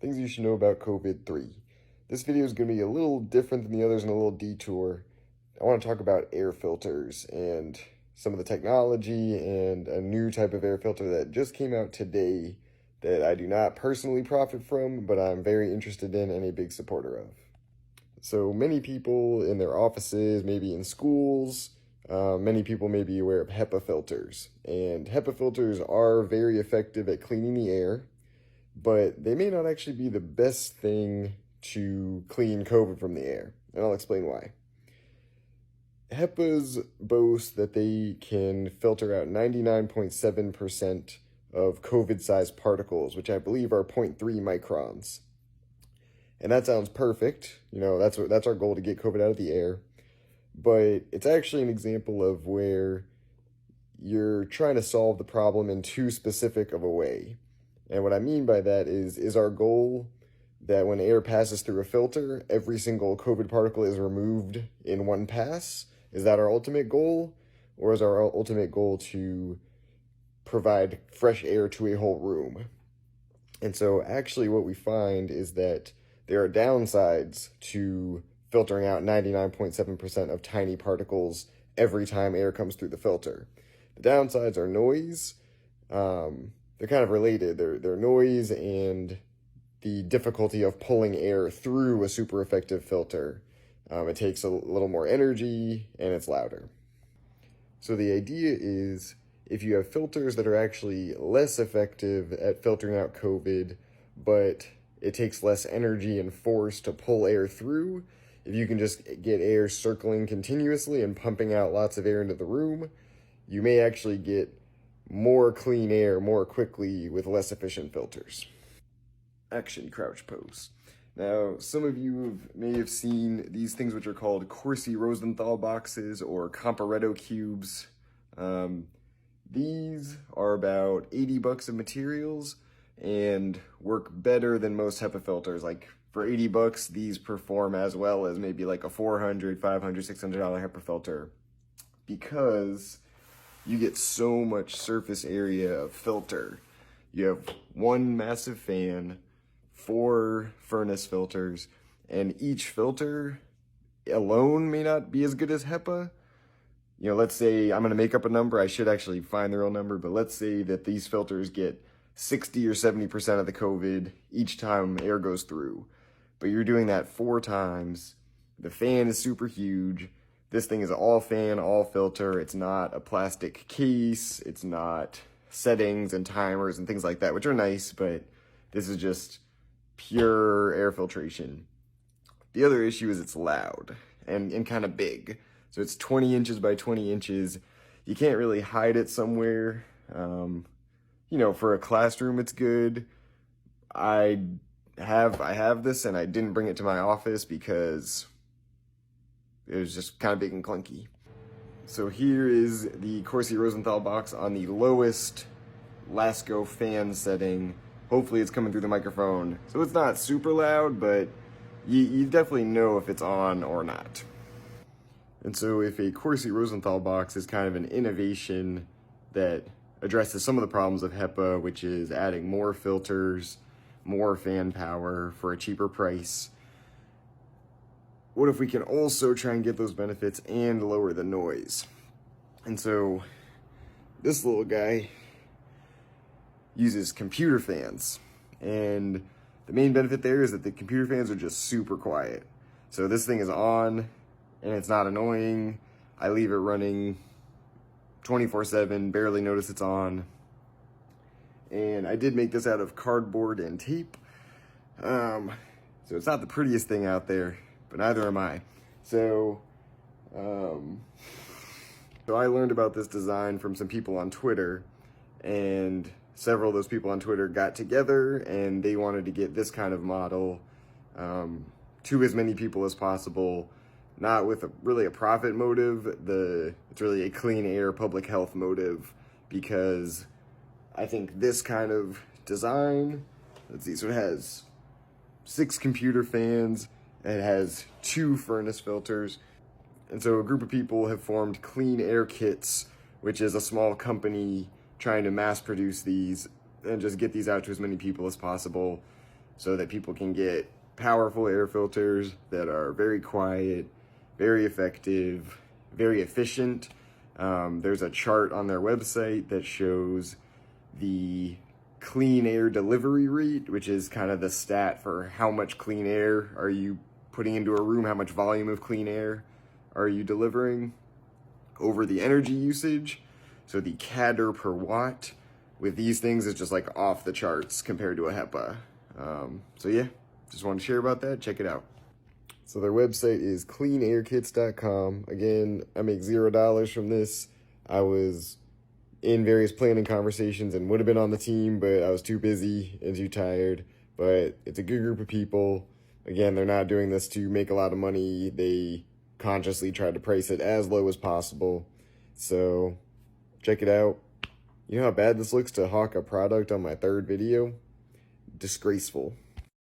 Things you should know about COVID-3. This video is going to be a little different than the others and a little detour. I want to talk about air filters and some of the technology and a new type of air filter that just came out today that I do not personally profit from, but I'm very interested in and a big supporter of. So many people in their offices, maybe in schools, many people may be aware of HEPA filters. And HEPA filters are very effective at cleaning the air, but they may not actually be the best thing to clean COVID from the air, and I'll explain why. HEPAs boast that they can filter out 99.7% of COVID-sized particles, which I believe are 0.3 microns. And that sounds perfect. You know, that's our goal, to get COVID out of the air. But it's actually an example of where you're trying to solve the problem in too specific of a way. And what I mean by that is our goal that when air passes through a filter, every single COVID particle is removed in one pass? Is that our ultimate goal? Or is our ultimate goal to provide fresh air to a whole room? And so actually what we find is that there are downsides to filtering out 99.7% of tiny particles every time air comes through the filter. The downsides are noise. They're kind of related. They're noise and the difficulty of pulling air through a super effective filter. It takes a little more energy and it's louder. So the idea is, if you have filters that are actually less effective at filtering out COVID, but it takes less energy and force to pull air through, if you can just get air circling continuously and pumping out lots of air into the room, you may actually get more clean air more quickly with less efficient filters. Action crouch pose. Now, some of you may have seen these things which are called Corsi Rosenthal boxes or Comparetto cubes. These are about 80 bucks of materials and work better than most HEPA filters. Like for 80 bucks, these perform as well as maybe like a $400, $500, $600 HEPA filter, because you get so much surface area of filter. You have one massive fan, 4 furnace filters, and each filter alone may not be as good as HEPA. You know, let's say, I'm going to make up a number, I should actually find the real number, but let's say that these filters get 60 or 70% of the COVID each time air goes through. But you're doing that 4 times. The fan is super huge. This thing is all fan, all filter. It's not a plastic case. It's not settings and timers and things like that, which are nice, but this is just pure air filtration. The other issue is it's loud and kind of big. So it's 20 inches by 20 inches. You can't really hide it somewhere. You know, for a classroom, it's good. I have this and I didn't bring it to my office because it was just kind of big and clunky. So here is the Corsi Rosenthal box on the lowest Lasco fan setting. Hopefully it's coming through the microphone. So it's not super loud, but you definitely know if it's on or not. And so if a Corsi Rosenthal box is kind of an innovation that addresses some of the problems of HEPA, which is adding more filters, more fan power for a cheaper price, what if we can also try and get those benefits and lower the noise? And so this little guy uses computer fans, and the main benefit there is that the computer fans are just super quiet. So this thing is on and it's not annoying. I leave it running 24/7, barely notice it's on. And I did make this out of cardboard and tape. So it's not the prettiest thing out there, but neither am I. So I learned about this design from some people on Twitter, and several of those people on Twitter got together and they wanted to get this kind of model to as many people as possible, not with really a profit motive. It's really a clean air public health motive, because I think this kind of design, let's see, so it has 6 computer fans, it has 2 furnace filters, and so a group of people have formed Clean Air Kits, which is a small company trying to mass produce these and just get these out to as many people as possible. so that people can get powerful air filters that are very quiet, very effective, very efficient. There's a chart on their website that shows the clean air delivery rate, which is kind of the stat for how much clean air are you putting into a room, how much volume of clean air are you delivering over the energy usage. So the CADR per watt with these things is just like off the charts compared to a HEPA. So yeah, just wanted to share about that. Check it out. So their website is cleanairkits.com. Again, I make $0 from this. I was in various planning conversations and would have been on the team, but I was too busy and too tired. But it's a good group of people. Again, they're not doing this to make a lot of money. They consciously try to price it as low as possible. So check it out. You know how bad this looks to hawk a product on my third video? Disgraceful.